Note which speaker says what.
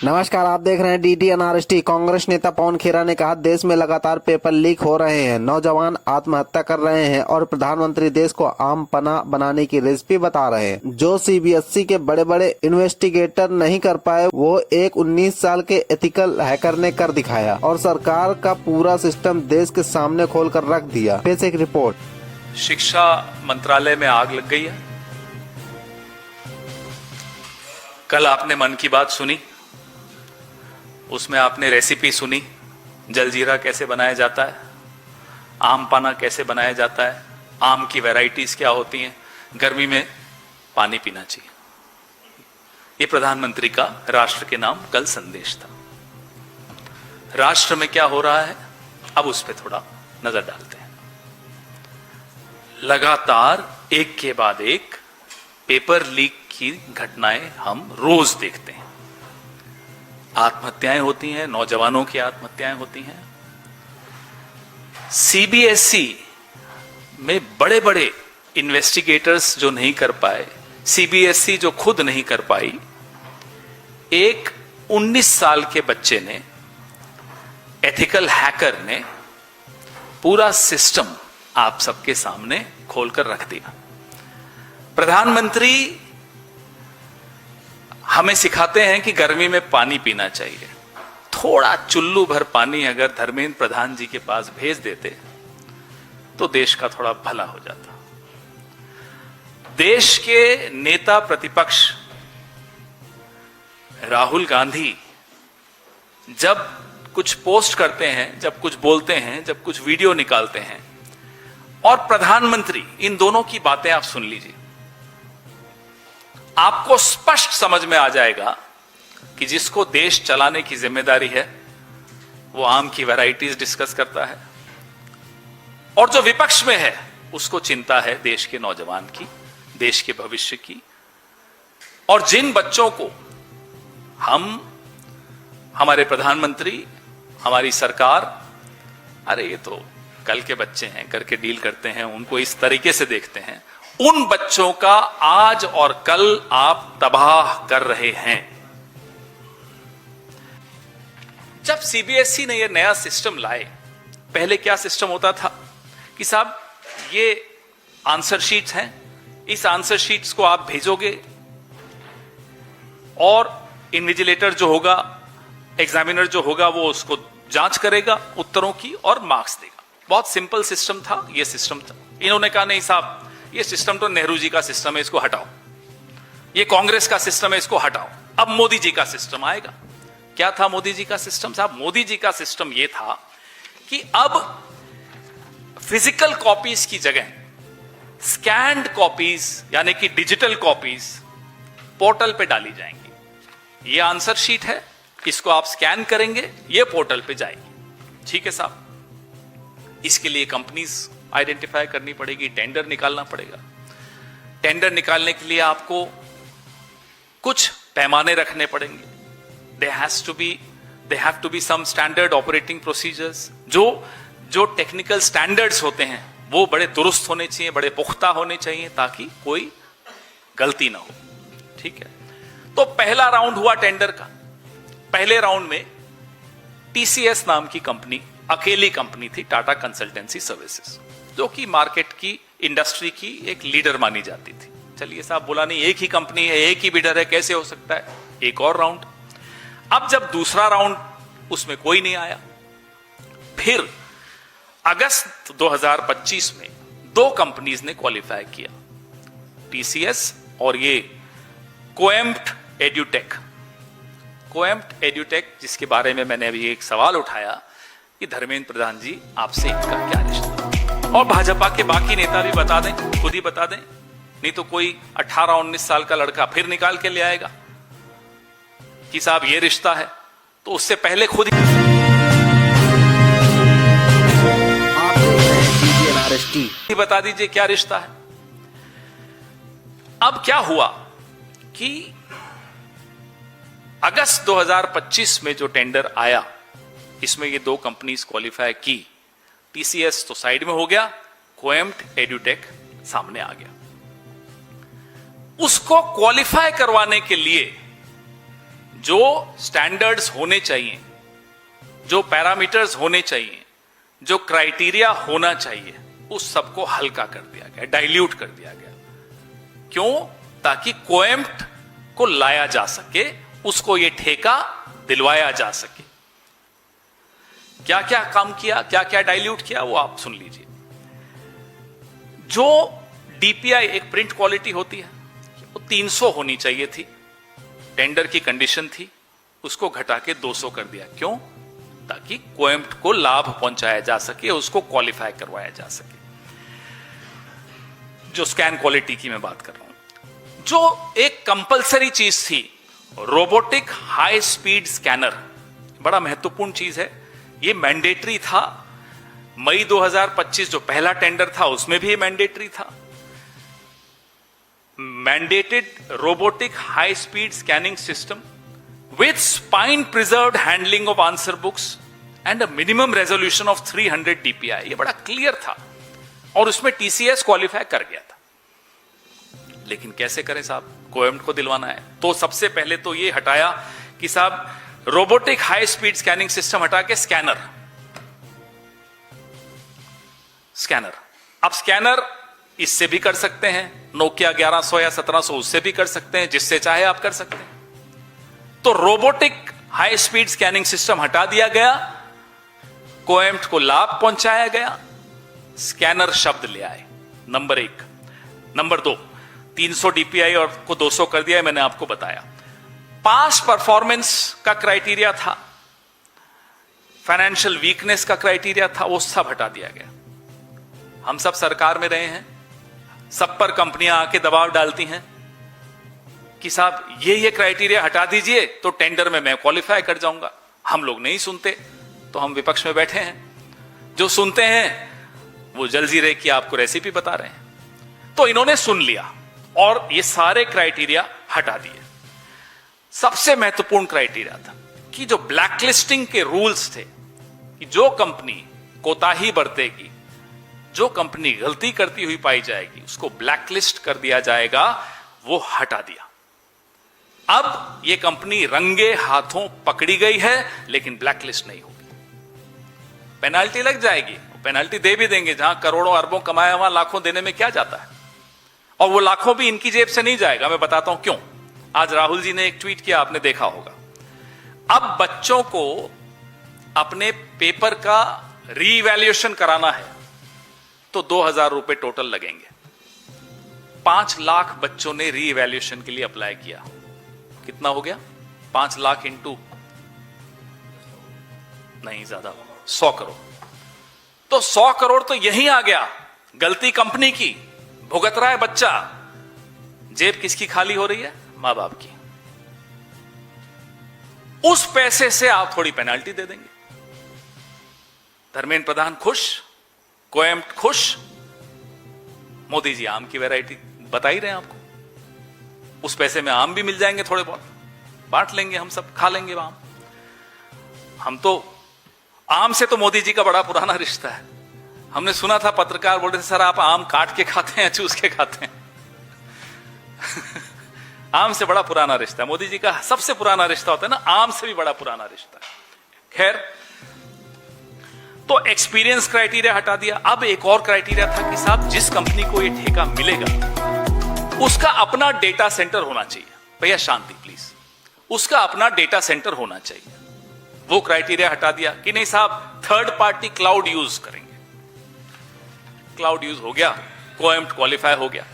Speaker 1: नमस्कार, आप देख रहे हैं DTNRST। कांग्रेस नेता पवन खेरा ने कहा, देश में लगातार पेपर लीक हो रहे हैं, नौजवान आत्महत्या कर रहे हैं और प्रधानमंत्री देश को आम पना बनाने की रेसिपी बता रहे हैं। जो CBSE के बड़े बड़े इन्वेस्टिगेटर नहीं कर पाए, वो एक 19 साल के एथिकल हैकर ने कर दिखाया और सरकार का पूरा सिस्टम देश के सामने खोल कर रख दिया। पेश एक रिपोर्ट।
Speaker 2: शिक्षा मंत्रालय में आग लग गई है। कल आपने मन की बात सुनी, उसमें आपने रेसिपी सुनी, जलजीरा कैसे बनाया जाता है, आम पाना कैसे बनाया जाता है, आम की वैरायटीज क्या होती हैं, गर्मी में पानी पीना चाहिए। ये प्रधानमंत्री का राष्ट्र के नाम कल संदेश था। राष्ट्र में क्या हो रहा है, अब उस पर थोड़ा नजर डालते हैं। लगातार एक के बाद एक पेपर लीक की घटनाएं हम रोज देखते हैं। आत्महत्याएं होती हैं, नौजवानों की आत्महत्याएं होती हैं। CBSE में बड़े बड़े इन्वेस्टिगेटर्स जो नहीं कर पाए, CBSE जो खुद नहीं कर पाई, एक 19 साल के बच्चे ने, एथिकल हैकर ने पूरा सिस्टम आप सबके सामने खोलकर रख दिया। प्रधानमंत्री हमें सिखाते हैं कि गर्मी में पानी पीना चाहिए। थोड़ा चुल्लू भर पानी अगर धर्मेंद्र प्रधान जी के पास भेज देते तो देश का थोड़ा भला हो जाता। देश के नेता प्रतिपक्ष राहुल गांधी जब कुछ पोस्ट करते हैं, जब कुछ बोलते हैं, जब कुछ वीडियो निकालते हैं, और प्रधानमंत्री, इन दोनों की बातें आप सुन लीजिए, आपको स्पष्ट समझ में आ जाएगा कि जिसको देश चलाने की जिम्मेदारी है वो आम की वैरायटीज डिस्कस करता है, और जो विपक्ष में है उसको चिंता है देश के नौजवान की, देश के भविष्य की। और जिन बच्चों को हमारे प्रधानमंत्री, हमारी सरकार, अरे ये तो कल के बच्चे हैं करके डील करते हैं, उनको इस तरीके से देखते हैं, उन बच्चों का आज और कल आप तबाह कर रहे हैं। जब CBSE ने यह नया सिस्टम लाए, पहले क्या सिस्टम होता था कि साहब ये आंसर शीट्स हैं, इस आंसर शीट्स को आप भेजोगे और इन्विजिलेटर जो होगा, एग्जामिनर जो होगा, वो उसको जांच करेगा उत्तरों की और मार्क्स देगा। बहुत सिंपल सिस्टम था, ये सिस्टम था। इन्होंने कहा नहीं साहब, ये सिस्टम तो नेहरू जी का सिस्टम है, इसको हटाओ, ये कांग्रेस का सिस्टम है, इसको हटाओ, अब मोदी जी का सिस्टम आएगा। क्या था मोदी जी का सिस्टम साहब? मोदी जी का सिस्टम ये था कि अब फिजिकल कॉपीज की जगह स्कैन्ड कॉपीज, यानी कि डिजिटल कॉपीज पोर्टल पे डाली जाएंगी। ये आंसर शीट है, इसको आप स्कैन करेंगे, ये पोर्टल पे जाएगी। ठीक है साहब, इसके लिए कंपनीज आइडेंटिफाई करनी पड़ेगी, टेंडर निकालना पड़ेगा। टेंडर निकालने के लिए आपको कुछ पैमाने रखने पड़ेंगे। They have to be some standard operating procedures. जो टेक्निकल स्टैंडर्ड्स होते हैं वो बड़े दुरुस्त होने चाहिए, बड़े पुख्ता होने चाहिए, ताकि कोई गलती ना हो। ठीक है, तो पहला राउंड हुआ टेंडर का। पहले राउंड में TCS नाम की कंपनी, अकेली कंपनी थी, टाटा कंसल्टेंसी सर्विसेज, जो कि मार्केट की, इंडस्ट्री की एक लीडर मानी जाती थी। चलिए साहब, बोला नहीं, एक ही कंपनी है, एक ही बिडर है, कैसे हो सकता है। एक और राउंड। अब जब दूसरा राउंड, उसमें कोई नहीं आया। फिर अगस्त 2025 में दो कंपनीज ने क्वालिफाई किया, TCS और ये कोएम्प्ट एड्यूटेक, जिसके बारे में मैंने अभी एक सवाल उठाया कि धर्मेंद्र प्रधान जी, आपसे इनका क्या रिश्ता। और भाजपा के बाकी नेता भी बता दें, खुद ही बता दें, नहीं तो कोई 18-19 साल का लड़का फिर निकाल के ले आएगा कि साहब ये रिश्ता है। तो उससे पहले खुद ही बता दीजिए क्या रिश्ता है। अब क्या हुआ कि अगस्त 2025 में जो टेंडर आया, इसमें ये दो कंपनीज क्वालिफाई की। TCS तो साइड में हो गया, कोएम्प्ट एड्यूटेक सामने आ गया। उसको क्वालिफाई करवाने के लिए जो स्टैंडर्ड्स होने चाहिए, जो पैरामीटर्स होने चाहिए, जो क्राइटेरिया होना चाहिए, उस सबको हल्का कर दिया गया, डाइल्यूट कर दिया गया। क्यों? ताकि कोएम्प्ट को लाया जा सके, उसको यह ठेका दिलवाया जा सके। क्या क्या काम किया, क्या क्या डाइल्यूट किया, वो आप सुन लीजिए। जो डीपीआई एक प्रिंट क्वालिटी होती है, वो 300 होनी चाहिए थी, टेंडर की कंडीशन थी, उसको घटा के 200 कर दिया। क्यों? ताकि कोएम्प्ट को लाभ पहुंचाया जा सके, उसको क्वालिफाई करवाया जा सके। जो स्कैन क्वालिटी की मैं बात कर रहा हूं, जो एक कंपलसरी चीज थी, रोबोटिक हाई स्पीड स्कैनर, बड़ा महत्वपूर्ण चीज है, ये मैंडेटरी था। मई 2025 जो पहला टेंडर था उसमें भी मैंडेटरी था। Mandated robotic high speed scanning system with spine preserved handling of answer books and a minimum resolution of 300 dpi। ये बड़ा क्लियर था और उसमें टीसीएस क्वालिफाई कर गया था। लेकिन कैसे करें साहब, कोएम्प्ट को दिलवाना है, तो सबसे पहले तो ये हटाया कि साहब robotic high speed scanning system हटा के स्कैनर। अब स्कैनर इससे भी कर सकते हैं, नोकिया 1100 या 1700 उससे भी कर सकते हैं, जिससे चाहे आप कर सकते हैं। तो robotic high speed scanning system हटा दिया गया, कोएम्प्ट को लाभ पहुंचाया गया, स्कैनर शब्द ले आए, नंबर 1। नंबर 2, 300 डीपीआई और को 200 कर दिया, मैंने आपको बताया। पास परफॉर्मेंस का क्राइटेरिया था, फाइनेंशियल वीकनेस का क्राइटेरिया था, वो सब हटा दिया गया। हम सब सरकार में रहे हैं, सब पर कंपनियां आके दबाव डालती हैं कि साहब ये क्राइटेरिया हटा दीजिए तो टेंडर में मैं क्वालिफाई कर जाऊंगा। हम लोग नहीं सुनते, तो हम विपक्ष में बैठे हैं। जो सुनते हैं वो जलजीरे की आपको रेसिपी बता रहे हैं। तो इन्होंने सुन लिया और ये सारे क्राइटेरिया हटा दिए। सबसे महत्वपूर्ण क्राइटेरिया था कि जो ब्लैकलिस्टिंग के रूल्स थे, कि जो कंपनी कोताही बरतेगी, जो कंपनी गलती करती हुई पाई जाएगी, उसको ब्लैकलिस्ट कर दिया जाएगा, वो हटा दिया। अब ये कंपनी रंगे हाथों पकड़ी गई है, लेकिन ब्लैकलिस्ट नहीं होगी। पेनाल्टी लग जाएगी, पेनाल्टी दे भी देंगे, जहां करोड़ों अरबों कमाया वहां लाखों देने में क्या जाता है। और वो लाखों भी इनकी जेब से नहीं जाएगा। मैं बताता हूं क्यों। आज राहुल जी ने एक ट्वीट किया, आपने देखा होगा। अब बच्चों को अपने पेपर का रीवैल्यूएशन कराना है तो 2000 रुपए टोटल लगेंगे। 5 लाख बच्चों ने रीवैल्यूएशन के लिए अप्लाई किया। कितना हो गया? 5 लाख इंटू नहीं, ज्यादा, 100 करोड़। तो 100 करोड़ तो यहीं आ गया। गलती कंपनी की, भुगत रहा है बच्चा। जेब किसकी खाली हो रही है? मां बाप की। उस पैसे से आप थोड़ी पेनाल्टी दे देंगे। धर्मेंद्र प्रधान खुश, कोएम्प्ट खुश, मोदी जी आम की वैरायटी बता ही रहे हैं आपको। उस पैसे में आम भी मिल जाएंगे, थोड़े बहुत बांट लेंगे, हम सब खा लेंगे आम। हम तो आम से तो मोदी जी का बड़ा पुराना रिश्ता है। हमने सुना था पत्रकार बोल रहे थे, सर आप आम काट के खाते हैं, चूस के खाते हैं। आम से बड़ा पुराना रिश्ता है मोदी जी का। सबसे पुराना रिश्ता होता है ना, आम से भी बड़ा पुराना रिश्ता है। खैर, तो एक्सपीरियंस क्राइटेरिया हटा दिया। अब एक और क्राइटेरिया था कि साहब जिस कंपनी को ये ठेका मिलेगा उसका अपना डेटा सेंटर होना चाहिए। भैया शांति प्लीज, उसका अपना डेटा सेंटर होना चाहिए। वो क्राइटेरिया हटा दिया कि नहीं साहब थर्ड पार्टी क्लाउड यूज करेंगे। क्लाउड यूज हो गया, कोएम्प्ट क्वालिफाई हो गया।